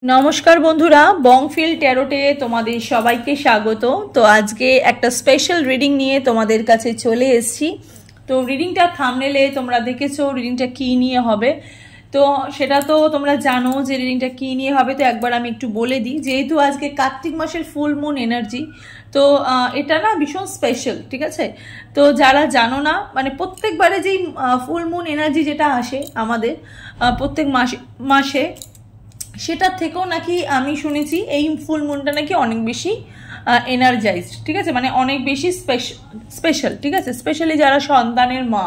নমস্কার বন্ধুরা, বংফিল ট্যারোটে তোমাদের সবাইকে স্বাগত। তো আজকে একটা স্পেশাল রিডিং নিয়ে তোমাদের কাছে চলে এসেছি। তো রিডিংটা থাম্বনেলে তোমরা দেখেছো রিডিংটা কি নিয়ে হবে, তো সেটা তো তোমরা জানো যে রিডিংটা কি নিয়ে হবে। তো একবার আমি একটু বলে দিই, যেহেতু আজকে কার্তিক মাসের ফুল মুন এনার্জি, তো এটা না ভীষণ স্পেশাল, ঠিক আছে। তো যারা জানো না, মানে প্রত্যেকবারে যেই ফুল মুন এনার্জি যেটা আসে আমাদের প্রত্যেক মাসে সেটার থেকেও নাকি আমি শুনেছি এই ফুল মুনটা নাকি অনেক বেশি এনার্জাইজড, ঠিক আছে, মানে অনেক বেশি স্পেশাল, ঠিক আছে। স্পেশালি যারা সন্তানের মা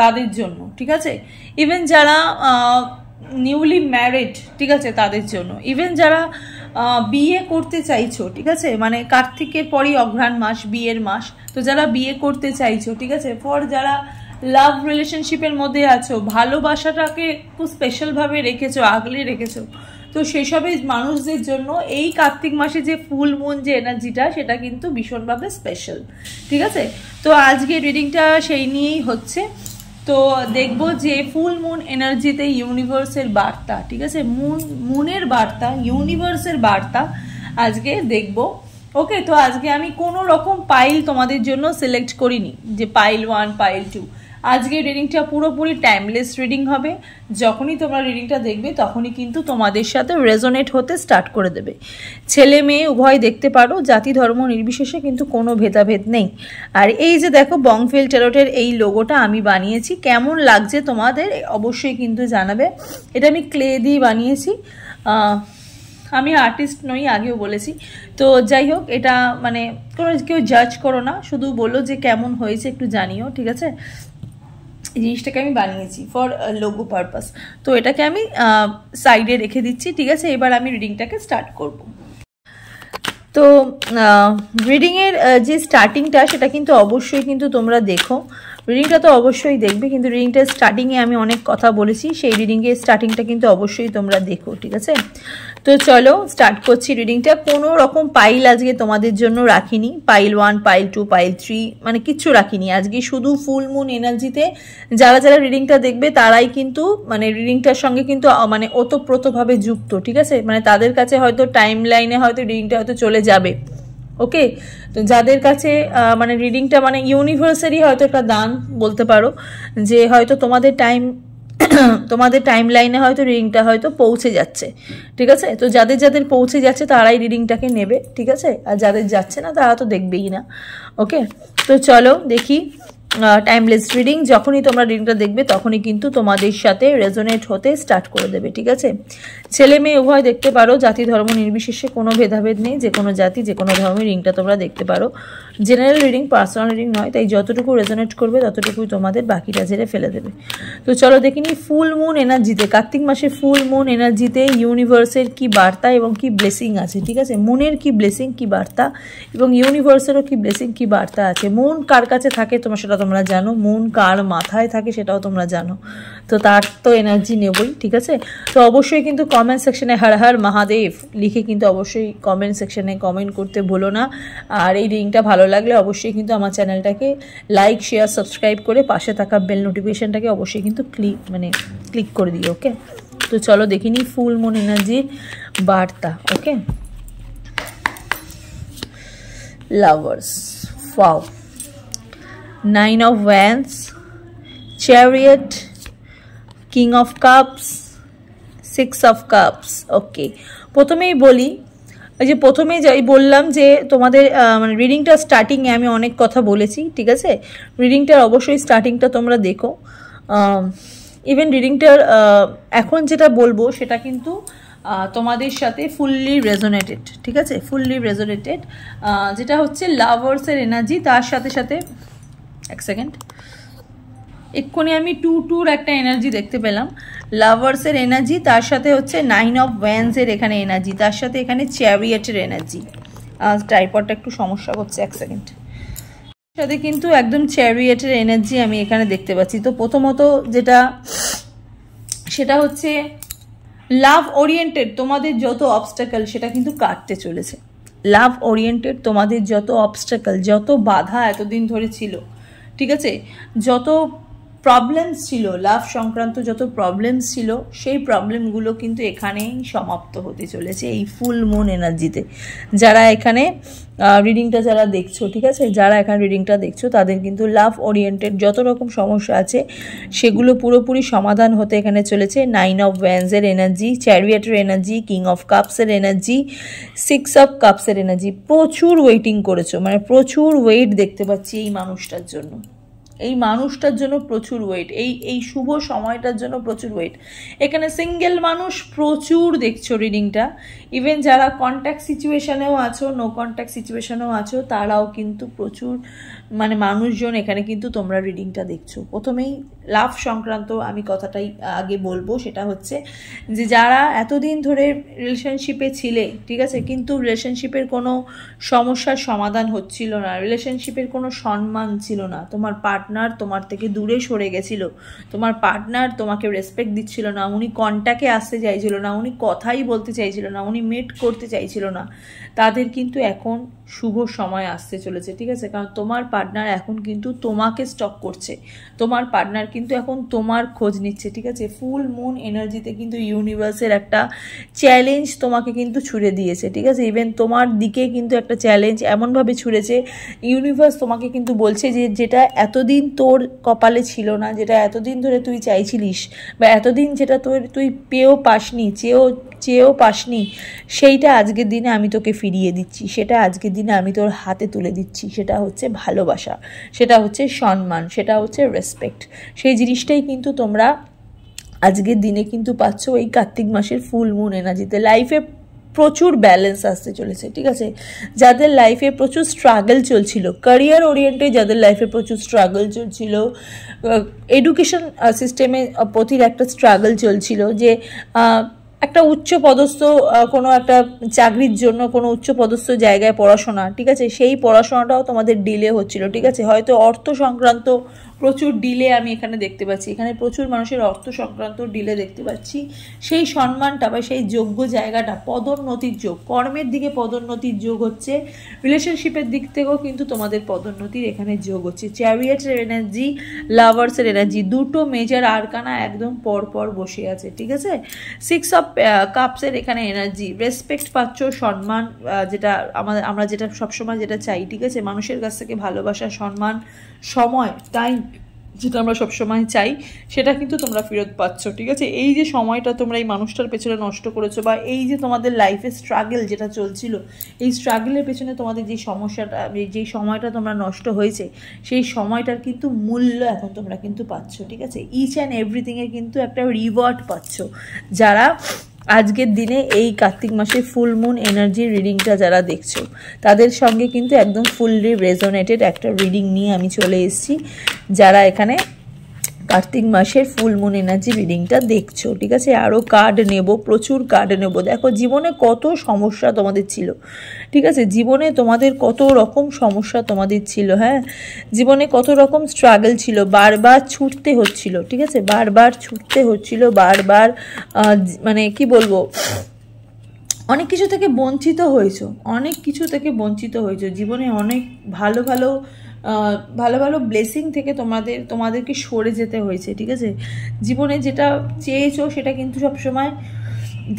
তাদের জন্য, ঠিক আছে। ইভেন যারা নিউলি ম্যারিড, ঠিক আছে, তাদের জন্য। ইভেন যারা বিয়ে করতে চাইছো, ঠিক আছে, মানে কার্তিকের পরই অঘ্রাণ মাস, বিয়ের মাস। তো যারা বিয়ে করতে চাইছো, ঠিক আছে, ফর যারা লাভ রিলেশনশিপের মধ্যে আছো, ভালোবাসাটাকে খুব স্পেশালভাবে রেখেছো, আগলে রেখেছো, তো সেসবের মানুষদের জন্য এই কার্তিক মাসে যে ফুল মুন যে এনার্জিটা, সেটা কিন্তু ভীষণভাবে স্পেশাল, ঠিক আছে। তো আজকে রিডিংটা সেই নিয়েই হচ্ছে। তো দেখবো যে ফুল মুন এনার্জিতে ইউনিভার্সের বার্তা, ঠিক আছে, মুনের বার্তা, ইউনিভার্সের বার্তা আজকে দেখবো। ওকে, তো আজকে আমি কোনো রকম পাইল তোমাদের জন্য সিলেক্ট করিনি যে পাইল 1 পাইল 2। আজকে রিডিংটা পুরোপুরি টাইমলেস রিডিং হবে। যখনই তোমরা রিডিংটা দেখবে তখনই কিন্তু তোমাদের সাথে রেজোনেট হতে স্টার্ট করে দেবে। ছেলে মেয়ে উভয় দেখতে পারো, জাতি ধর্ম নির্বিশেষে কিন্তু কোনো ভেদাভেদ নেই। আর এই যে দেখো বংফিল ট্যারোটের এই লোগোটা আমি বানিয়েছি, কেমন লাগছে তোমাদের অবশ্যই কিন্তু জানাবে। এটা আমি ক্লে দিয়ে বানিয়েছি, আমি আর্টিস্ট নই, আগেও বলেছি। তো যাই হোক, এটা মানে কোনো কেউ জাজ করো না, শুধু বলো যে কেমন হয়েছে একটু জানিও, ঠিক আছে। এই জিনিসটাকে আমি বানিয়েছি ফর লোগো পারপাস। তো এটাকে আমি সাইডে রেখে দিচ্ছি, ঠিক আছে। এবার আমি রিডিংটাকে স্টার্ট করব। তো রিডিংয়ের যে স্টার্টিংটা সেটা কিন্তু অবশ্যই কিন্তু তোমরা দেখো। রিডিংটা তো অবশ্যই দেখবে, কিন্তু রিডিংটার স্টার্টিংয়ে আমি অনেক কথা বলেছি, সেই রিডিংয়ের স্টার্টিংটা কিন্তু অবশ্যই তোমরা দেখো, ঠিক আছে। তো চলো স্টার্ট করছি রিডিংটা। কোনো রকম পাইল আজকে তোমাদের জন্য রাখিনি, পাইল 1 পাইল 2 পাইল 3 মানে কিচ্ছু রাখিনি আজকে। শুধু ফুল মুন এনার্জিতে যারা যারা রিডিংটা দেখবে তারাই কিন্তু মানে রিডিংটার সঙ্গে কিন্তু মানে ওতপ্রোতভাবে যুক্ত, ঠিক আছে। মানে তাদের কাছে হয়তো টাইম লাইনে হয়তো রিডিংটা হয়তো চলে যাবে। ওকে, তো যাদের কাছে মানে রিডিংটা মানে ইউনিভার্সেরই হয়তো একটা দান বলতে পারো, যে হয়তো তোমাদের টাইম লাইনে হয়তো রিডিংটা হয়তো পৌঁছে যাচ্ছে, ঠিক আছে। তো যাদের যাদের পৌঁছে যাচ্ছে তারাই রিডিংটাকে নেবে, ঠিক আছে। আর যাদের যাচ্ছে না তারা তো দেখবেই না। ওকে, তো চলো দেখি টাইমলেস রিডিং। যখনই তোমরা রিডিংটা দেখবে তখনই কিন্তু তোমাদের সাথে রেজোনেট হতে স্টার্ট করে দেবে, ঠিক আছে। ছেলে মেয়ে উভয় দেখতে পারো, জাতি ধর্ম নির্বিশেষে কোনো ভেদাভেদ নেই, যে কোনো জাতি যে কোনো ধর্মের রিডিংটা তোমরা দেখতে পারো। জেনারেল রিডিং, পার্সোনাল রিডিং নয়, তাই যতটুকু রেজোনেট করবে ততটুকুই তোমাদের, বাকিটা ঝেড়ে ফেলে দেবে। তো চলো দেখিনি ফুল মুন এনার্জিতে, কার্তিক মাসে ফুল মুন এনার্জিতে ইউনিভার্সের কি বার্তা এবং কি ব্লেসিং আছে, ঠিক আছে। মুনের কি ব্লেসিং কি বার্তা এবং ইউনিভার্সেরও কি ব্লেসিং কি বার্তা আছে। মুন কার কাছে থাকে তোমরা সেটা তোমরা জানো, মুন কার মাথায় থাকে সেটাও তোমরা জানো। তো তার তো এনার্জি নেবই, ঠিক আছে। তো অবশ্যই কিন্তু কমেন্ট সেকশনে হর হর মহাদেব লিখে কিন্তু অবশ্যই কমেন্ট সেকশনে কমেন্ট করতে ভুলো না। আর এই রিডিংটা ভালো লাগলে অবশ্যই কিন্তু আমার চ্যানেলটাকে লাইক শেয়ার সাবস্ক্রাইব করে পাশে থাকা বেল নোটিফিকেশনটাকে অবশ্যই কিন্তু ক্লিক করে দিও। ওকে, তো চলো দেখিনি ফুল মুন এনার্জির বার্তা। ওকে, lovers, wow, 9 of Wands, Chariot, King of Cups, 6 of Cups। ওকে, প্রথমেই বলি, ওই যে প্রথমেই যাই বললাম যে তোমাদের মানে রিডিংটা স্টার্টিংয়ে আমি অনেক কথা বলেছি, ঠিক আছে। রিডিংটার অবশ্যই স্টার্টিংটা তোমরা দেখো। ইভেন রিডিংটার এখন যেটা বলবো সেটা কিন্তু তোমাদের সাথে ফুললি রেজোনেটেড, ঠিক আছে, ফুললি রেজোনেটেড। যেটা হচ্ছে লাভার্সের এনার্জি, তার সাথে সাথে এক সেকেন্ড, এক্ষুনি আমি 2-2 একটা এনার্জি দেখতে পেলাম। লাভার্সের এনার্জি, তার সাথে হচ্ছে 9 of Wands-এর এখানে এনার্জি, তার সাথে এখানে চ্যারিয়েটের এনার্জি। ট্রাইপডটা একটু সমস্যা করছে, এক সেকেন্ড। সাথে কিন্তু একদম চ্যারিয়েটের এনার্জি আমি এখানে দেখতে পাচ্ছি। তো প্রথমত যেটা সেটা হচ্ছে লাভ ওরিয়েন্টেড তোমাদের যত অবস্টাকল সেটা কিন্তু কাটতে চলেছে। লাভ ওরিয়েন্টেড তোমাদের যত অবস্টাকল, যত বাধা এতদিন ধরে ছিল, ঠিক আছে, যত প্রবলেমস ছিল, লাভ সংক্রান্ত যত প্রবলেমস ছিল সেই প্রবলেমগুলো কিন্তু এখানেই সমাপ্ত হতে চলেছে এই ফুল মুন এনার্জিতে। যারা এখানে রিডিংটা যারা দেখছো, ঠিক আছে, যারা এখানে রিডিংটা দেখছো তাদের কিন্তু লাভ ওরিয়েন্টেড যত রকম সমস্যা আছে সেগুলো পুরোপুরি সমাধান হতে এখানে চলেছে। 9 অফ ওয়ান্ডসের এনার্জি, চ্যারিয়টের এনার্জি, কিং অফ কাপসের এনার্জি, 6 অফ কাপসের এনার্জি। প্রচুর ওয়েটিং করেছো, মানে প্রচুর ওয়েট দেখতে পাচ্ছি এই মানুষটার জন্য, এই মানুষটার জন্য প্রচুর ওয়েট, এই শুভ সময়টার জন্য প্রচুর ওয়েট। এখানে সিঙ্গেল মানুষ প্রচুর দেখছো রিডিংটা। ইভেন যারা কন্ট্যাক্ট সিচুয়েশনেও আছো, নো কন্ট্যাক্ট সিচুয়েশনেও আছো, তারাও কিন্তু প্রচুর মানে মানুষজন এখানে কিন্তু তোমরা রিডিংটা দেখছো। প্রথমেই লাভ সংক্রান্ত আমি কথাটাই আগে বলবো, সেটা হচ্ছে যে যারা এতদিন ধরে রিলেশনশিপে ছিলে, ঠিক আছে, কিন্তু রিলেশনশিপের কোনো সমস্যার সমাধান হচ্ছিল না, রিলেশনশিপের কোনো সম্মান ছিল না, তোমার পার্টনার তোমার থেকে দূরে সরে গেছিল, তোমার পার্টনার তোমাকে রেসপেক্ট দিচ্ছিল না, উনি কন্ট্যাক্টে আসতে চাইছিল না, উনি কথাই বলতে চাইছিল না, উনি মিট করতে চাইছিল না, তাদের কিন্তু এখন শুভ সময় আসতে চলেছে, ঠিক আছে। কারণ তোমার পার্টনার এখন কিন্তু তোমাকে স্টক করছে, তোমার পার্টনার কিন্তু এখন তোমার খোঁজ নিচ্ছে, ঠিক আছে। ফুল মুন এনার্জিতে কিন্তু ইউনিভার্সের একটা চ্যালেঞ্জ তোমাকে কিন্তু ছুড়ে দিয়েছে, ঠিক আছে। ইভেন তোমার দিকে কিন্তু একটা চ্যালেঞ্জ এমনভাবে ছুড়েছে, ইউনিভার্স তোমাকে কিন্তু বলছে যে যেটা এতদিন তোর কপালে ছিল না, যেটা এতদিন ধরে তুই চাইছিলিস, বা এতদিন যেটা তুই পেয়েও পাসনি, চেয়েও পাসনি, সেইটা আজকের দিনে আমি তোকে ফিরিয়ে দিচ্ছি, সেটা আজকের দিনে আমি তোর হাতে তুলে দিচ্ছি। সেটা হচ্ছে ভালোবাসা, সেটা হচ্ছে সম্মান, সেটা হচ্ছে রেসপেক্ট। সেই জিনিসটাই কিন্তু তোমরা আজকের দিনে কিন্তু পাচ্ছ এই কার্তিক মাসের ফুল মুন এনার্জিতে। লাইফে প্রচুর ব্যালেন্স আসতে চলেছে, ঠিক আছে। যাদের লাইফে প্রচুর স্ট্রাগল চলছিল, ক্যারিয়ার ওরিয়েন্টে যাদের লাইফে প্রচুর স্ট্রাগল চলছিল, এডুকেশন সিস্টেমে প্রতির একটা স্ট্রাগল চলছিল, যে একটা উচ্চ পদস্থ কোনো একটা চাকরির জন্য কোনো উচ্চ পদস্থ জায়গায় পড়াশোনা, ঠিক আছে, সেই পড়াশোনাটাও তোমাদের ডিলে হচ্ছিল, ঠিক আছে। হয়তো অর্থ সংক্রান্ত প্রচুর ডিলে আমি এখানে দেখতে পাচ্ছি, এখানে প্রচুর মানুষের অর্থ সংক্রান্ত ডিলে দেখতে পাচ্ছি। সেই সম্মানটা বা সেই যোগ্য জায়গাটা, পদোন্নতির যোগ, কর্মের দিকে পদোন্নতির যোগ হচ্ছে, রিলেশনশিপের দিক থেকেও কিন্তু তোমাদের পদোন্নতির এখানে যোগ হচ্ছে। চ্যারিয়টের এনার্জি, লাভার্সের এনার্জি, দুটো মেজর আরকানা একদম পরপর বসে আছে, ঠিক আছে। 6 অফ কাপসের এখানে এনার্জি, রেসপেক্ট পাচ্ছ, সম্মান, যেটা আমরা যেটা সবসময় যেটা চাই, ঠিক আছে, মানুষের কাছ থেকে ভালোবাসা, সম্মান, সময়, টাইম, যেটা আমরা সবসময় চাই সেটা কিন্তু তোমরা ফেরত পাচ্ছ, ঠিক আছে। এই যে সময়টা তোমরা এই মানুষটার পেছনে নষ্ট করেছো, বা এই যে তোমাদের লাইফে স্ট্রাগল যেটা চলছিল, এই স্ট্রাগলের পেছনে তোমাদের যে সমস্যাটা, যেই সময়টা তোমরা নষ্ট হয়েছে, সেই সময়টার কিন্তু মূল্য এখন তোমরা কিন্তু পাচ্ছ, ঠিক আছে। ইচ অ্যান্ড এভরিথিংয়ে কিন্তু একটা রিওয়ার্ড পাচ্ছ। যারা আজকের দিনে এই কার্তিক মাসে ফুল মুন এনার্জির রিডিংটা যারা দেখছো, তাদের সঙ্গে কিন্তু একদম ফুললি রেজোনেটেড একটা রিডিং নিয়ে আমি চলে এসেছি। যারা এখানে কার্তিক মাসের ফুল মুন এনার্জি রিডিংটা দেখছো, ঠিক আছে। আরও কার্ড নেব, প্রচুর কার্ড নেব। দেখো জীবনে কত সমস্যা তোমাদের ছিল, ঠিক আছে, জীবনে তোমাদের কত রকম সমস্যা তোমাদের ছিল, হ্যাঁ, জীবনে কত রকম স্ট্রাগল ছিল, বারবার ছুটতে হচ্ছিল, ঠিক আছে, বারবার ছুটতে হচ্ছিল, বারবার মানে কি বলবো, অনেক কিছু থেকে বঞ্চিত হয়েছো, অনেক কিছু থেকে বঞ্চিত হয়েছো জীবনে, অনেক ভালো ভালো ভালো ভালো ব্লেসিং থেকে তোমাদেরকে সরে যেতে হয়েছে, ঠিক আছে। জীবনে যেটা চেয়েছো সেটা কিন্তু সবসময়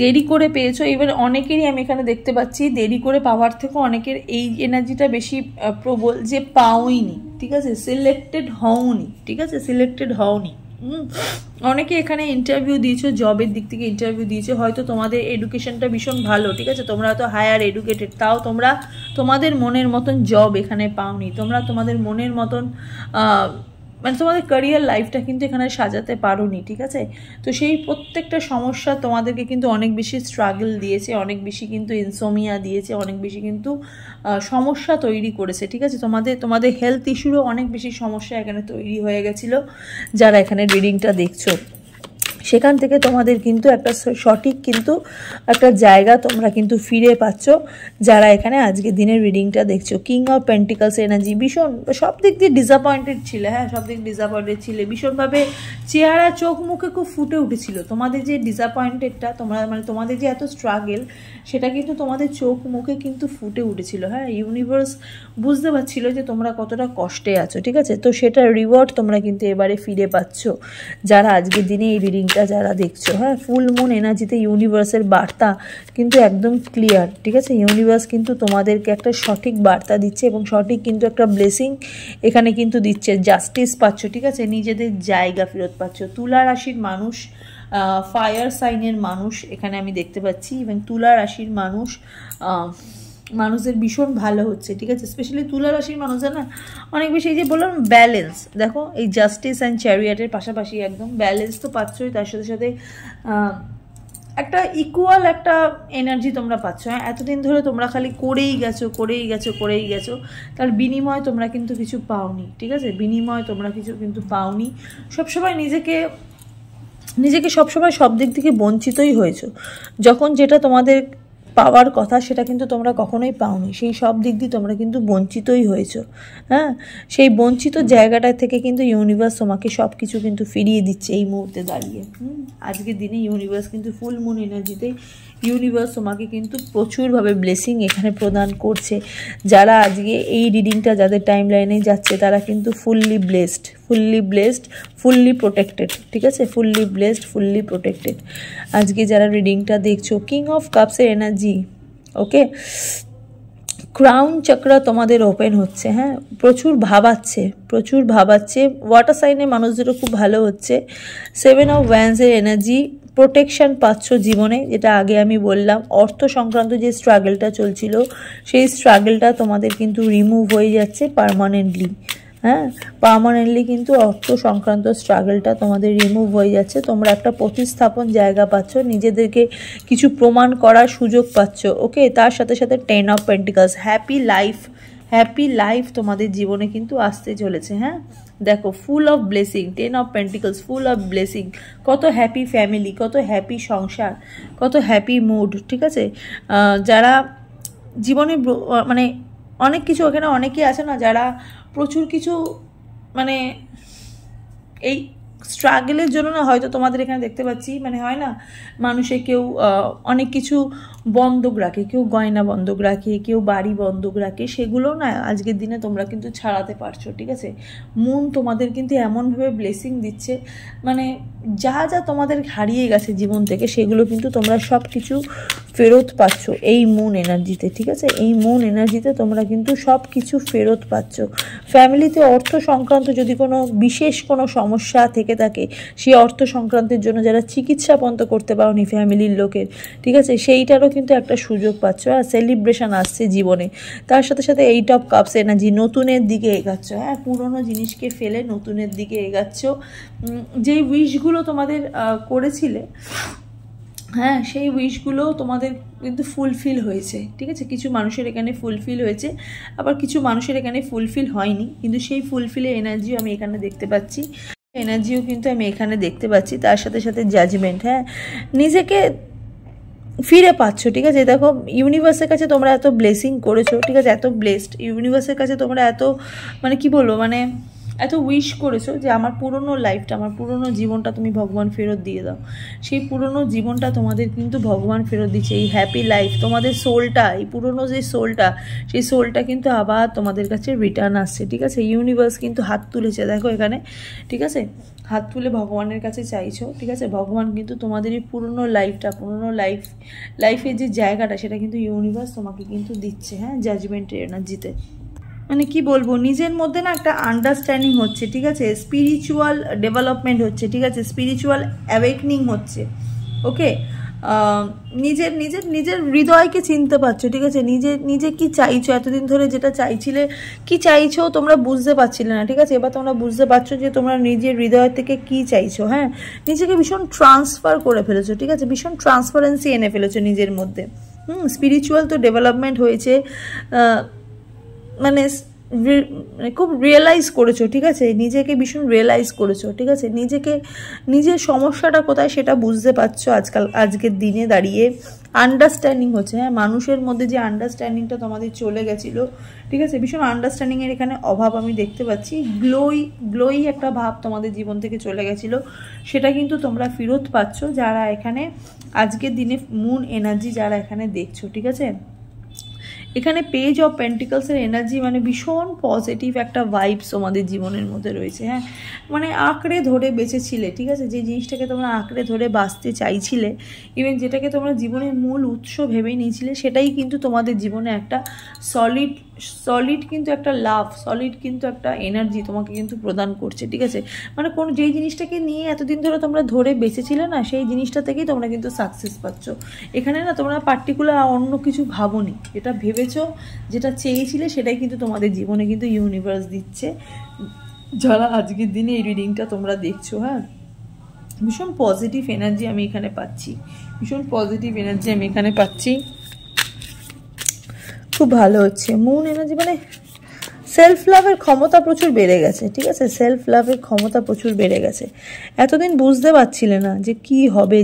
দেরি করে পেয়েছো। এবার অনেকেরই আমি এখানে দেখতে পাচ্ছি দেরি করে পাওয়ার থেকেও অনেকের এই এনার্জিটা বেশি প্রবল, যে পাওইনি, ঠিক আছে, সিলেক্টেড হওনি, ঠিক আছে, সিলেক্টেড হওনি। অনেকে এখানে ইন্টারভিউ দিয়েছো, জবের দিক থেকে ইন্টারভিউ দিয়েছো, হয়তো তোমাদের এডুকেশনটা ভীষণ ভালো, ঠিক আছে, তোমরা হয়তো হায়ার এডুকেটেড, তাও তোমরা তোমাদের মনের মতন জব এখানে পাওনি, তোমরা তোমাদের মনের মতন মানে তোমাদের ক্যারিয়ার লাইফটা কিন্তু এখানে সাজাতে পারোনি, ঠিক আছে। তো সেই প্রত্যেকটা সমস্যা তোমাদেরকে কিন্তু অনেক বেশি স্ট্রাগল দিয়েছে, অনেক বেশি কিন্তু ইনসোমিয়া দিয়েছে, অনেক বেশি কিন্তু সমস্যা তৈরি করেছে, ঠিক আছে। তোমাদের হেলথ ইস্যুরও অনেক বেশি সমস্যা এখানে তৈরি হয়ে গেছিলো, যারা এখানে রিডিংটা দেখছো। সেখান থেকে তোমাদের কিন্তু একটা সঠিক কিন্তু একটা জায়গা তোমরা কিন্তু ফিরে পাচ্ছ যারা এখানে আজকে দিনের রিডিংটা দেখছো। কিং অফ পেন্টিকলস এনার্জি, ভীষণ সব দিক দিয়ে ডিসঅ্যাপয়েন্টেড ছিলে, হ্যাঁ সব দিক ডিসঅ্যাপয়েন্টেড ছিলে, ভীষণভাবে চেহারা চোখ মুখে খুব ফুটে উঠেছিল। তোমাদের যে ডিসঅ্যাপয়েন্টেডটা তোমরা মানে তোমাদের যে এত স্ট্রাগল সেটা কিন্তু তোমাদের চোখ মুখে কিন্তু ফুটে উঠেছিল। হ্যাঁ ইউনিভার্স বুঝতে পারছিল যে তোমরা কতটা কষ্টে আছো, ঠিক আছে। তো সেটার রিওয়ার্ড তোমরা কিন্তু এবারে ফিরে পাচ্ছ যারা আজকের দিনে এই রিডিংটা যারা দেখছো। হ্যাঁ ফুল মুন এনার্জিতে ইউনিভার্সের বার্তা কিন্তু একদম ক্লিয়ার, ঠিক আছে। ইউনিভার্স কিন্তু তোমাদেরকে একটা সঠিক বার্তা দিচ্ছে এবং সঠিক কিন্তু একটা ব্লেসিং এখানে কিন্তু দিচ্ছে। জাস্টিস পাচ্ছ, ঠিক আছে, নিজেদের জায়গা ফেরত পাচ্ছ। তুলা রাশির মানুষ, ফায়ার সাইনের মানুষ এখানে আমি দেখতে পাচ্ছি, এবং তুলা রাশির মানুষের ভীষণ ভালো হচ্ছে, ঠিক আছে। স্পেশালি তুলা রাশির মানুষের না অনেক বেশি, এই যে বললাম ব্যালেন্স, দেখো এই জাস্টিস অ্যান্ড চ্যারিয়াটের পাশাপাশি একদম ব্যালেন্স তো পাচ্ছই, তার সাথে সাথে একটা ইকুয়াল একটা এনার্জি তোমরা পাচ্ছ। হ্যাঁ এতদিন ধরে তোমরা খালি করেই গেছো, তার বিনিময় তোমরা কিন্তু কিছু পাওনি, ঠিক আছে। বিনিময় তোমরা কিছু কিন্তু পাওনি, সবসময় নিজেকে সবসময় সব দিক থেকে বঞ্চিতই হয়েছো। যখন যেটা তোমাদের পাওয়ার কথা সেটা কিন্তু তোমরা কখনোই পাওনি, সেই সব দিক দিয়ে তোমরা কিন্তু বঞ্চিতই হয়েছো। হ্যাঁ সেই বঞ্চিত জায়গাটা থেকে কিন্তু ইউনিভার্স তোমাকে সব কিছু কিন্তু ফিরিয়ে দিচ্ছে এই মুহূর্তে দাঁড়িয়ে। আজকের দিনে ইউনিভার্স কিন্তু ফুল মুন এনার্জিতে ইউনিভার্স তোমাকে কিন্তু প্রচুরভাবে ব্লেসিং এখানে প্রদান করছে। যারা আজকে এই রিডিংটা যাদের টাইম লাইনে যাচ্ছে তারা কিন্তু ফুললি ব্লেসড, ফুললি প্রোটেক্টেড, ঠিক আছে। ফুললি ব্লেসড, ফুললি প্রোটেক্টেড আজকে যারা রিডিংটা দেখছো। কিং অফ কাপসের এনার্জি, ওকে। ক্রাউন চক্রা তোমাদের ওপেন হচ্ছে, হ্যাঁ প্রচুর ভাবাচ্ছে। ওয়াটার সাইনের মানুষদেরও খুব ভালো হচ্ছে। 7 অফ ওয়ান্ডসের এনার্জি, প্রোটেকশন পাচ্ছ জীবনে, যেটা আগে আমি বললাম। অর্থ সংক্রান্ত যে স্ট্রাগলটা চলছিল সেই স্ট্রাগলটা তোমাদের কিন্তু রিমুভ হয়ে যাচ্ছে পার্মানেন্টলি। হ্যাঁ পার্মানেন্টলি কিন্তু অর্থ সংক্রান্ত স্ট্রাগলটা তোমাদের রিমুভ হয়ে যাচ্ছে। তোমরা একটা প্রতিস্থাপন জায়গা পাচ্ছ, নিজেদেরকে কিছু প্রমাণ করার সুযোগ পাচ্ছ, ওকে। তার সাথে সাথে 10 অফ পেন্টিকলস, হ্যাপি লাইফ তোমাদের জীবনে কিন্তু আসতে চলেছে। হ্যাঁ দেখো full of blessing, 10 of pentacles, full of blessing, কত হ্যাপি ফ্যামিলি, কত হ্যাপি সংসার, কত হ্যাপি মুড, ঠিক আছে। যারা জীবনে মানে অনেক কিছু, এখানে অনেকেই আছে না যারা প্রচুর কিছু মানে এই স্ট্রাগলের জন্য না হয়তো তোমাদের এখানে দেখতে পাচ্ছি মানে হয় না মানুষে কেউ অনেক কিছু বন্ধক রাখে, কেউ গয়না বন্ধক রাখে, কেউ বাড়ি বন্ধক রাখে, সেগুলো না আজকের দিনে তোমরা কিন্তু ছাড়াতে পারছো, ঠিক আছে। মুন তোমাদের কিন্তু এমনভাবে ব্লেসিং দিচ্ছে, মানে যা যা তোমাদের হারিয়ে গেছে জীবন থেকে সেগুলো কিন্তু তোমরা সব কিছু ফেরত পাচ্ছ এই মুন এনার্জিতে, ঠিক আছে। এই মুন এনার্জিতে তোমরা কিন্তু সব কিছু ফেরত পাচ্ছ। ফ্যামিলিতে অর্থ সংক্রান্ত যদি কোনো বিশেষ কোনো সমস্যা থেকে থাকে, সেই অর্থ সংক্রান্তের জন্য যারা চিকিৎসা পর্যন্ত করতে পারোনি ফ্যামিলির লোকের, ঠিক আছে, সেইটারও কিন্তু একটা সুযোগ পাচ্ছ। আর সেলিব্রেশন আসছে জীবনে। তার সাথে সাথে 8 অফ কাপস এনার্জি, নতুনের দিকে এগাচ্ছ। হ্যাঁ পুরনো জিনিসকে ফেলে নতুনের দিকে এগাচ্ছ। যেই উইশগুলো তোমাদের করেছিলে, হ্যাঁ সেই উইশগুলো তোমাদের কিন্তু ফুলফিল হয়েছে, ঠিক আছে। কিছু মানুষের এখানে ফুলফিল হয়েছে, আবার কিছু মানুষের এখানে ফুলফিল হয়নি, কিন্তু সেই ফুলফিলের এনার্জিও আমি এখানে দেখতে পাচ্ছি, এনার্জিও কিন্তু আমি এখানে দেখতে পাচ্ছি। তার সাথে সাথে জাজমেন্ট, হ্যাঁ নিজেকে ফিরে পাচ্ছ, ঠিক আছে। দেখো ইউনিভার্সের কাছে তোমরা এত ব্লেসিং করেছো, ঠিক আছে, এত ব্লেসড ইউনিভার্সের কাছে তোমরা এত মানে কি বলবো মানে এত উইশ করেছো যে আমার পুরনো লাইফটা, আমার পুরনো জীবনটা তুমি ভগবান ফেরত দিয়ে দাও। সেই পুরনো জীবনটা তোমাদের কিন্তু ভগবান ফেরত দিচ্ছে। এই হ্যাপি লাইফ, তোমাদের সোলটা, এই পুরনো যে সোলটা, সেই সোলটা কিন্তু আবার তোমাদের কাছে রিটার্ন আসছে, ঠিক আছে। ইউনিভার্স কিন্তু হাত তুলেছে, দেখো এখানে, ঠিক আছে, হাত তুলে ভগবানের কাছে চাইছো, ঠিক আছে। ভগবান কিন্তু তোমাদের এই পুরনো লাইফটা, পুরনো লাইফের যে জায়গাটা সেটা কিন্তু ইউনিভার্স তোমাকে কিন্তু দিচ্ছে, হ্যাঁ জাজমেন্টের এনার্জিতে। মানে কি বলবো, নিজের মধ্যে না একটা আন্ডারস্ট্যান্ডিং হচ্ছে, ঠিক আছে, স্পিরিচুয়াল ডেভেলপমেন্ট হচ্ছে, ঠিক আছে, স্পিরিচুয়াল অ্যাওয়েকনিং হচ্ছে, ওকে। নিজের নিজের নিজের হৃদয়কে চিনতে পারছো, ঠিক আছে। নিজে কি চাইছো, এতদিন ধরে যেটা চাইছিলে, কি চাইছো তোমরা বুঝতে পারছিলে না, ঠিক আছে। এবার তোমরা বুঝতে পারছো যে তোমরা নিজের হৃদয় থেকে কি চাইছো। হ্যাঁ নিজেকে ভীষণ ট্রান্সফার করে ফেলেছো, ঠিক আছে, ভীষণ ট্রান্সপারেন্সি এনে ফেলেছো নিজের মধ্যে। স্পিরিচুয়াল তো ডেভেলপমেন্ট হয়েছে, মানে খুব রিয়েলাইজ করেছো, ঠিক আছে, নিজেকে ভীষণ রিয়েলাইজ করেছো, ঠিক আছে, নিজের সমস্যাটা কোথায় সেটা বুঝতে পারছো আজকের দিনে দাঁড়িয়ে। আন্ডারস্ট্যান্ডিং হচ্ছে, হ্যাঁ, মানুষের মধ্যে যে আন্ডারস্ট্যান্ডিংটা তোমাদের চলে গেছিলো, ঠিক আছে, ভীষণ আন্ডারস্ট্যান্ডিংয়ের এখানে অভাব আমি দেখতে পাচ্ছি। গ্লোই একটা ভাব তোমাদের জীবন থেকে চলে গেছিলো, সেটা কিন্তু তোমরা ফেরত পাচ্ছ যারা এখানে আজকের দিনে মুন এনার্জি যারা এখানে দেখছো, ঠিক আছে। এখানে পেজ অফ পেন্টিকলসের এনার্জি মানে ভীষণ পজিটিভ একটা ভাইবস তোমাদের জীবনের মধ্যে রয়েছে, হ্যাঁ, মানে আঁকড়ে ধরে বেঁচেছিলে, ঠিক আছে, যে জিনিসটাকে তোমরা আঁকড়ে ধরে বাঁচতে চাইছিলে, ইভেন যেটাকে তোমরা জীবনের মূল উৎস ভেবে নিয়েছিলে, সেটাই কিন্তু তোমাদের জীবনে একটা সলিড কিন্তু একটা লাভ, সলিড কিন্তু একটা এনার্জি তোমাকে কিন্তু প্রদান করছে, ঠিক আছে। মানে যেই জিনিসটাকে নিয়ে এতদিন ধরে তোমরা ধরে বেঁচেছিলে না, সেই জিনিসটা থেকেই তোমরা কিন্তু সাকসেস পাচ্ছ। এখানে না তোমরা পার্টিকুলার অন্য কিছু ভাবোনি, যেটা ভেবেছো, যেটা চেয়েছিলে, সেটাই কিন্তু তোমাদের জীবনে কিন্তু ইউনিভার্স দিচ্ছে যারা আজকের দিনে এই রিডিংটা তোমরা দেখছো, হ্যাঁ। ভীষণ পজিটিভ এনার্জি আমি এখানে পাচ্ছি, ভীষণ পজিটিভ এনার্জি আমি এখানে পাচ্ছি, খুব ভালো হচ্ছে। মুন এনার্জি মানে সেলফ লাভের ক্ষমতা প্রচুর বেড়ে গেছে, ঠিক আছে, সেলফ লাভের ক্ষমতা প্রচুর বেড়ে গেছে। এতদিন বুঝতে পারছিলে না যে কি হবে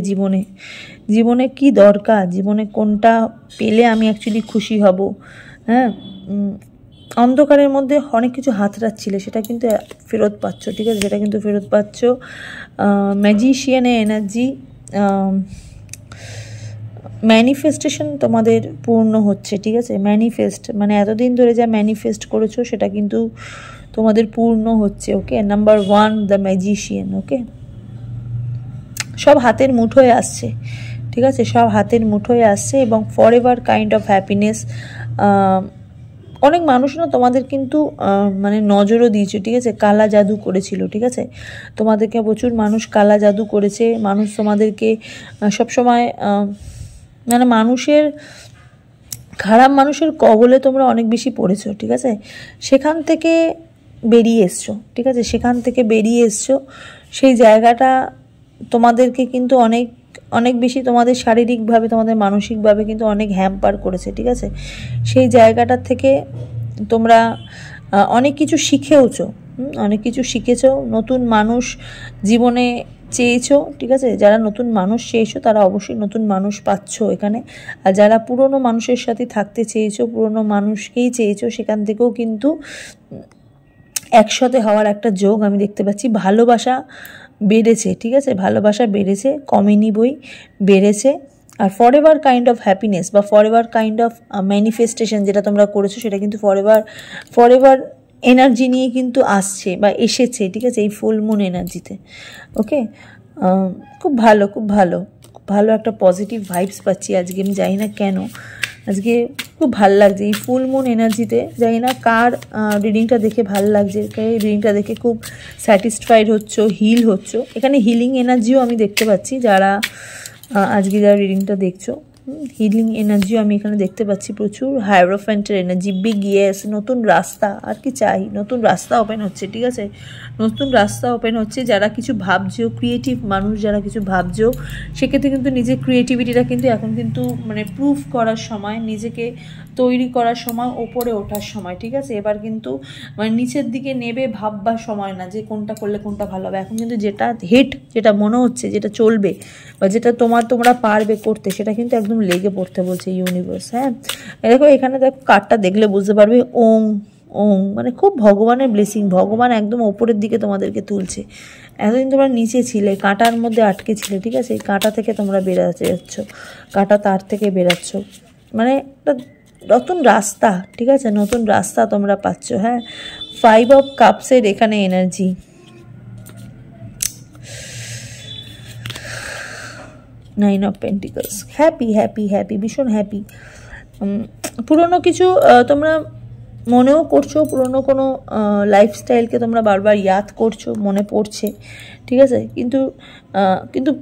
জীবনে কি দরকার, জীবনে কোনটা পেলে আমি অ্যাকচুয়ালি খুশি হব, হ্যাঁ। অন্ধকারের মধ্যে অনেক কিছু হাতড়াচ্ছিলে, সেটা কিন্তু ফেরত পাচ্ছ, ঠিক আছে, সেটা কিন্তু ফেরত পাচ্ছ। ম্যাজিশিয়ানের এনার্জি, ম্যানিফেস্টেশন তোমাদের পূর্ণ হচ্ছে, ঠিক আছে, ম্যানিফেস্ট মানে এতদিন ধরে যা ম্যানিফেস্ট করেছো সেটা কিন্তু তোমাদের পূর্ণ হচ্ছে, ওকে। নাম্বার 1 দ্য ম্যাজিশিয়ান, ওকে। সব হাতের মুঠোয় আসছে, ঠিক আছে, সব হাতের মুঠোয় আসছে, এবং ফরএভার কাইন্ড অফ হ্যাপিনেস। অনেক মানুষ না তোমাদের কিন্তু মানে নজরও দিয়েছে, ঠিক আছে, কালা জাদু করেছিল, ঠিক আছে, তোমাদেরকে প্রচুর মানুষ কালা জাদু করেছে, মানুষ তোমাদেরকে সবসময় মানে খারাপ মানুষের কবলে তোমরা অনেক বেশি পড়েছো, ঠিক আছে, সেখান থেকে বেরিয়ে এসছো, ঠিক আছে, সেখান থেকে বেরিয়ে এসছো। সেই জায়গাটা তোমাদেরকে কিন্তু অনেক বেশি তোমাদের শারীরিকভাবে, তোমাদের মানসিকভাবে কিন্তু অনেক হ্যাম্পার করেছে, ঠিক আছে। সেই জায়গাটার থেকে তোমরা অনেক কিছু শিখেওছো, অনেক কিছু শিখেছো, নতুন মানুষ জীবনে চেয়েছো, ঠিক আছে, যারা নতুন মানুষ চেয়েছো তারা অবশ্যই নতুন মানুষ পাচ্ছ এখানে। আর যারা পুরনো মানুষের সাথে থাকতে চেয়েছো, পুরনো মানুষকেই চেয়েছো, সেখান থেকেও কিন্তু একসাথে হওয়ার একটা যোগ আমি দেখতে পাচ্ছি। ভালোবাসা বেড়েছে, ঠিক আছে, ভালোবাসা বেড়েছে, কমেনি বই বেড়েছে। আর ফরএভার কাইন্ড অফ হ্যাপিনেস বা ফরএভার কাইন্ড অফ ম্যানিফেস্টেশন যেটা তোমরা করেছো, সেটা কিন্তু ফরএভার এনার্জি নিয়ে কিন্তু আসছে বা এসেছে, ঠিক আছে, এই ফুল মুন এনার্জিতে, ওকে। খুব ভালো একটা পজিটিভ ভাইবস পাচ্ছি আজকে, আমি জানি না কেন আজকে খুব ভালো লাগছে এই ফুল মুন এনার্জিতে। জানি না কার রিডিংটা দেখে ভালো লাগছে, এই রিডিংটা দেখে খুব স্যাটিসফাইড হচ্ছ, হিল হচ্ছ। এখানে হিলিং এনার্জিও আমি দেখতে পাচ্ছি, যারা আজকে যারা রিডিংটা দেখছো, হিলিং এনার্জিও আমি এখানে দেখতে পাচ্ছি প্রচুর। হায়ারোফ্যান্টের এনার্জি, বিগ ইয়েস, নতুন রাস্তা, আর কি চাই, নতুন রাস্তা ওপেন হচ্ছে, ঠিক আছে, নতুন রাস্তা ওপেন হচ্ছে। যারা কিছু ভাবছো, ক্রিয়েটিভ মানুষ যারা কিছু ভাবছো, সেক্ষেত্রে কিন্তু নিজের ক্রিয়েটিভিটিটা কিন্তু এখন কিন্তু মানে প্রুফ করার সময়, নিজেকে তৈরি করার সময়, ওপরে ওঠার সময়, ঠিক আছে। এবার কিন্তু মানে নিচের দিকে নেবে ভাববার সময় না যে কোনটা করলে কোনটা ভালো হবে। এখন কিন্তু যেটা মনে হচ্ছে, যেটা চলবে বা যেটা তোমরা পারবে করতে, সেটা কিন্তু একদম লেগে পড়তে বলছে ইউনিভার্স, হ্যাঁ। দেখো এখানে দেখো কার্ডটা দেখলে বুঝতে পারবে, ওং মানে খুব ভগবানের ব্লেসিং, ভগবান একদম ওপরের দিকে তোমাদেরকে তুলছে। এতদিন তোমরা নিচে ছিলে, কাঁটার মধ্যে আটকে ছিলে, ঠিক আছে, এই কাঁটা থেকে তোমরা বেরাতে যাচ্ছ, কাঁটা তার থেকে বেরাচ্ছ, মানে একটা নতুন রাস্তা, ঠিক আছে, নতুন রাস্তা তোমরা পাচ্ছ, হ্যাঁ। 5 অফ কাপসের এখানে energy, nine of pentacles, happy, ভীষণ হ্যাপি। পুরনো কিছু তোমরা মনেও করছো, পুরনো কোনো লাইফস্টাইলকে তোমরা বারবার ইয়াদ করছো, মনে পড়ছে, ঠিক আছে, কিন্তু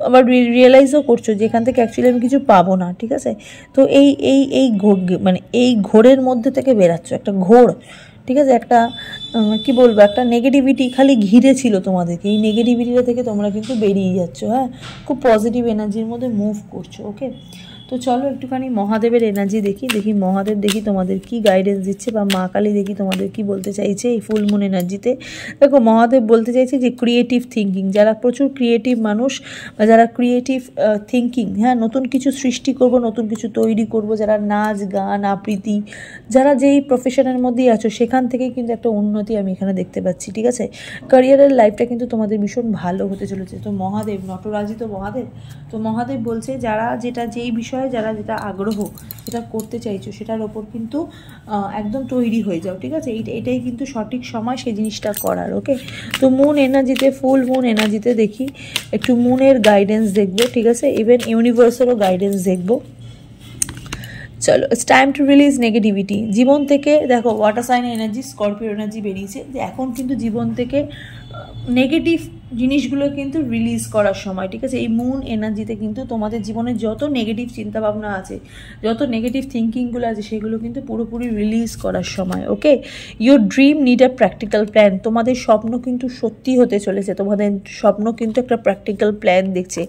আবার রিয়েলাইজও করছো যে এখান থেকে অ্যাকচুয়ালি আমি কিছু পাবো না, ঠিক আছে। তো এই ঘোরের মধ্যে থেকে বেরাচ্ছ, একটা ঘোর, ঠিক আছে, একটা কি বলবো, একটা নেগেটিভিটি খালি ঘিরে ছিল তোমাদেরকে, এই নেগেটিভিটিটা থেকে তোমরা কিন্তু বেরিয়ে যাচ্ছ, হ্যাঁ, খুব পজিটিভ এনার্জির মধ্যে মুভ করছো, ওকে। তো চলো একটুখানি মহাদেবের এনার্জি দেখি, মহাদেব দেখি তোমাদের কি গাইডেন্স দিচ্ছে, বা মা কালী দেখি তোমাদের কি বলতে চাইছে এই ফুল মুন এনার্জিতে। দেখো মহাদেব বলতে চাইছে যে ক্রিয়েটিভ থিঙ্কিং, যারা প্রচুর ক্রিয়েটিভ মানুষ বা যারা ক্রিয়েটিভ থিঙ্কিং, হ্যাঁ নতুন কিছু সৃষ্টি করব, নতুন কিছু তৈরি করব, যারা নাচ গান আবৃত্তি, যারা যেই প্রফেশনের মধ্যেই আছো সেখান থেকেই কিন্তু একটা উন্নতি আমি এখানে দেখতে পাচ্ছি। ঠিক আছে, ক্যারিয়ারের লাইফটা কিন্তু তোমাদের ভীষণ ভালো হতে চলেছে। তো মহাদেব, নটরাজই তো মহাদেব, তো মহাদেব বলছে যারা যেই বিষয়ে যারা যেটা আগ্রহ, যেটা করতে চাইছো সেটার ওপর কিন্তু একদম তৈরি হয়ে যাও। ঠিক আছে, এটাই কিন্তু সঠিক সময় সেই জিনিসটা করার। ওকে, তো মুন এনার্জিতে, ফুল মুন এনার্জিতে দেখি একটু মুনের গাইডেন্স দেখবো। ঠিক আছে, ইভেন ইউনিভার্সেরও গাইডেন্স দেখবো। চলো, it's time to release negativity. জীবন থেকে দেখো water sign energy, Scorpio energy বেরিয়েছে যে এখন কিন্তু জীবন থেকে নেগেটিভ জিনিসগুলো কিন্তু রিলিজ করার সময়। ঠিক আছে, এই মুন এনার্জিতে কিন্তু তোমাদের জীবনে যত নেগেটিভ চিন্তাভাবনা আছে, যত নেগেটিভ থিঙ্কিংগুলো আছে সেগুলো কিন্তু পুরোপুরি রিলিজ করার সময়। Okay, your dream need a practical plan. তোমাদের স্বপ্ন কিন্তু সত্যি হতে চলেছে, তোমাদের স্বপ্ন কিন্তু একটা প্র্যাকটিক্যাল প্ল্যান দেখছে।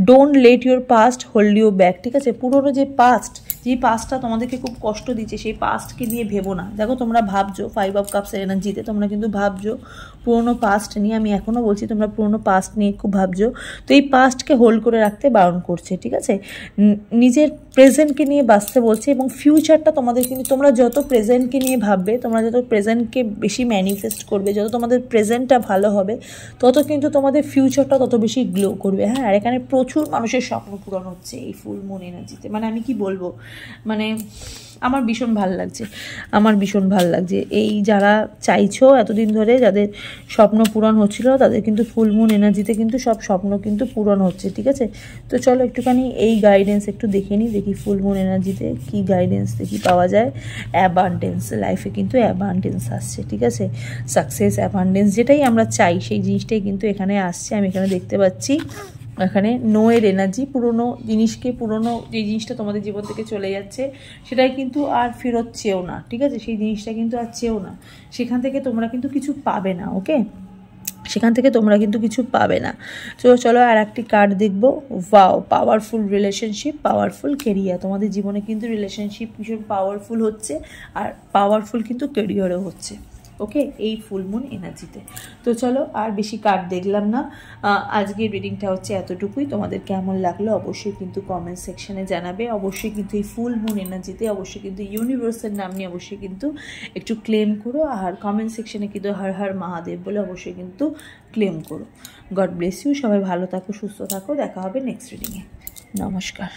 Don't let your past hold you back. ঠিক আছে, পুরোনো যে পাস্টটা তোমাদেরকে খুব কষ্ট দিচ্ছে সেই পাস্টকে নিয়ে ভেবো না। দেখো তোমরা ভাবছো 5 অফ কাপসের এনার্জিতে, তোমরা কিন্তু ভাবছো পুরোনো পাস্ট নিয়ে। আমি এখনও বলছি তোমরা পুরোনো পাস্ট নিয়ে খুব ভাবছো, তো এই পাস্টকে হোল্ড করে রাখতে বারণ করছে। ঠিক আছে, নিজের প্রেজেন্টকে নিয়ে বাঁচতে বলছে, এবং ফিউচারটা তোমাদের কিন্তু, তোমরা যত প্রেজেন্টকে নিয়ে ভাববে, তোমরা যত প্রেজেন্টকে বেশি ম্যানিফেস্ট করবে, যত তোমাদের প্রেজেন্টটা ভালো হবে, তত কিন্তু তোমাদের ফিউচারটা তত বেশি গ্লো করবে। হ্যাঁ, আর এখানে প্রচুর মানুষের স্বপ্ন পূরণ হচ্ছে এই ফুল মুন এনার্জিতে। মানে আমি কি বলবো, মানে আমার ভীষণ ভাল লাগছে। এই যারা চাইছো এতদিন ধরে, যাদের স্বপ্ন পূরণ হচ্ছিল, তাদের কিন্তু ফুল মুন এনার্জিতে কিন্তু সব স্বপ্ন কিন্তু পূরণ হচ্ছে। ঠিক আছে, তো চলো একটুখানি এই গাইডেন্স একটু দেখে নিই, দেখি ফুল মুন এনার্জিতে কি গাইডেন্স দেখি পাওয়া যায়। অ্যাবান্ডেন্স, লাইফে কিন্তু অ্যাবান্ডেন্স আসছে। ঠিক আছে, সাকসেস, অ্যাবান্ডেন্স, যেটাই আমরা চাই সেই জিনিসটাই কিন্তু এখানে আসছে। আমি এখানে দেখতে পাচ্ছি এখানে নোয়ের এনার্জি, পুরনো যে জিনিসটা তোমাদের জীবন থেকে চলে যাচ্ছে সেটাই কিন্তু আর ফেরত চেও না। ঠিক আছে, সেই জিনিসটা কিন্তু আর চেও না, সেখান থেকে তোমরা কিন্তু কিছু পাবে না। ওকে, সেখান থেকে তোমরা কিন্তু কিছু পাবে না। তো চলো আর একটি কার্ড দেখবো। Wow, powerful relationship, powerful career. তোমাদের জীবনে কিন্তু রিলেশনশিপ ভীষণ পাওয়ারফুল হচ্ছে, আর পাওয়ারফুল কিন্তু কেরিয়ারও হচ্ছে। ওকে, এই ফুল মুন এনার্জিতে। তো চলো আর বেশি কার্ড দেখলাম না, আজকের রিডিংটা হচ্ছে এতটুকুই। তোমাদের কেমন লাগলো অবশ্যই কিন্তু কমেন্ট সেকশনে জানাবে। অবশ্যই কিন্তু এই ফুল মুন এনার্জিতে অবশ্যই কিন্তু ইউনিভার্সের নাম নিয়ে অবশ্যই কিন্তু একটু ক্লেম করো, আর কমেন্ট সেকশনে কিন্তু হর হর মহাদেব বলে অবশ্যই কিন্তু ক্লেম করো। গড ব্লেস ইউ, সবাই ভালো থাকো, সুস্থ থাকো, দেখা হবে নেক্সট রিডিংয়ে। নমস্কার।